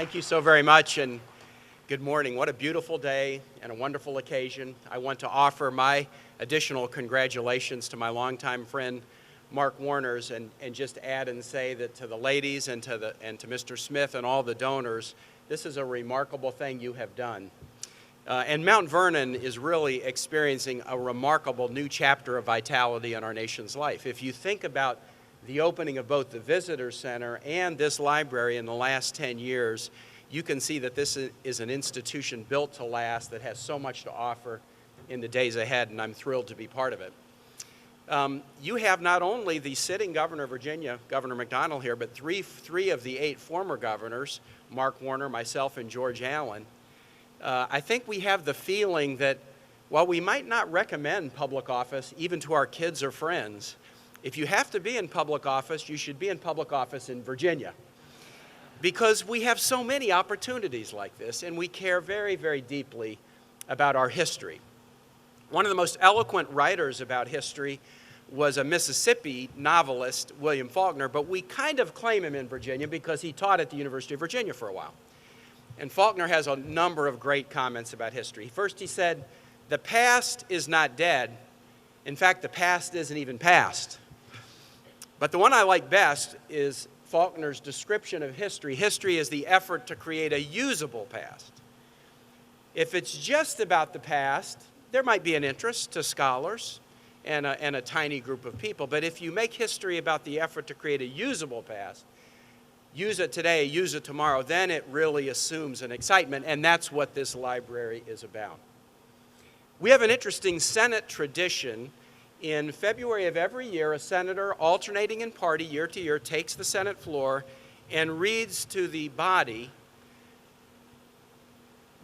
Thank you so very much, and good morning. What a beautiful day and a wonderful occasion. I want to offer my additional congratulations to my longtime friend, Mark Warners, and just add and say that to the ladies and to Mr. Smith and all the donors, this is a remarkable thing you have done. And Mount Vernon is really experiencing a remarkable new chapter of vitality in our nation's life. If you think about the opening of both the Visitor Center and this library in the last 10 years, you can see that this is an institution built to last that has so much to offer in the days ahead, and I'm thrilled to be part of it. You have not only the sitting governor of Virginia, Governor McDonnell here, but three of the 8 former governors, Mark Warner, myself, and George Allen. I think we have the feeling that while we might not recommend public office even to our kids or friends, if you have to be in public office, you should be in public office in Virginia, because we have so many opportunities like this, and we care very, very deeply about our history. One of the most eloquent writers about history was a Mississippi novelist, William Faulkner, but we kind of claim him in Virginia because he taught at the University of Virginia for a while. And Faulkner has a number of great comments about history. First, he said, "The past is not dead. In fact, the past isn't even past." But the one I like best is Faulkner's description of history. History is the effort to create a usable past. If it's just about the past, there might be an interest to scholars and a tiny group of people. But if you make history about the effort to create a usable past, use it today, use it tomorrow, then it really assumes an excitement, and that's what this library is about. We have an interesting Senate tradition. In February of every year, a senator, alternating in party year to year, takes the Senate floor and reads to the body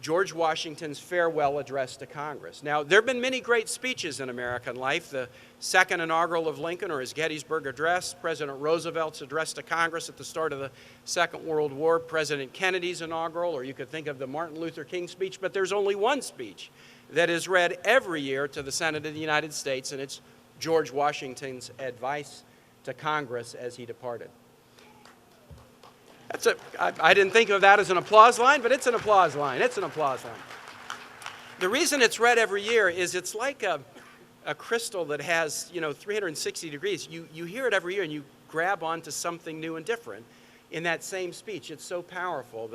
George Washington's farewell address to Congress. Now, there have been many great speeches in American life. The second inaugural of Lincoln, or his Gettysburg Address, President Roosevelt's address to Congress at the start of the Second World War, President Kennedy's inaugural, or you could think of the Martin Luther King speech, but there's only one speech that is read every year to the Senate of the United States, and it's George Washington's advice to Congress as he departed. I didn't think of that as an applause line, but it's an applause line. It's an applause line. The reason it's read every year is it's like a crystal that has, 360 degrees. You hear it every year, and you grab onto something new and different in that same speech. It's so powerful.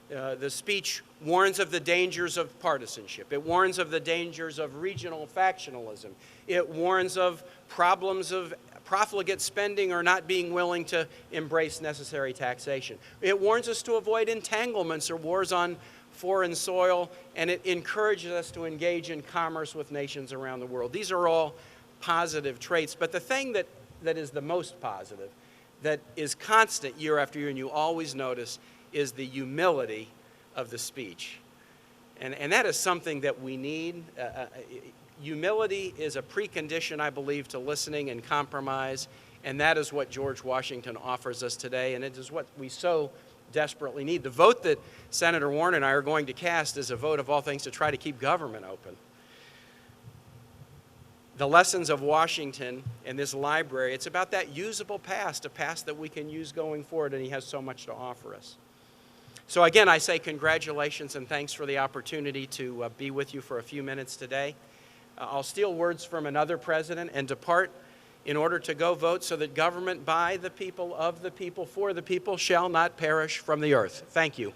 The speech warns of the dangers of partisanship. It warns of the dangers of regional factionalism. It warns of problems of profligate spending or not being willing to embrace necessary taxation. It warns us to avoid entanglements or wars on foreign soil, and it encourages us to engage in commerce with nations around the world. These are all positive traits, but the thing that is the most positive, that is constant year after year, and you always notice, is the humility of the speech. And that is something that we need. Humility is a precondition, I believe, to listening and compromise, and that is what George Washington offers us today, and it is what we so desperately need. The vote that Senator Warren and I are going to cast is a vote of all things to try to keep government open. The lessons of Washington in this library, it's about that usable past, a past that we can use going forward, and he has so much to offer us. So again, I say congratulations and thanks for the opportunity to be with you for a few minutes today. I'll steal words from another president and depart in order to go vote so that government by the people, of the people, for the people shall not perish from the earth. Thank you.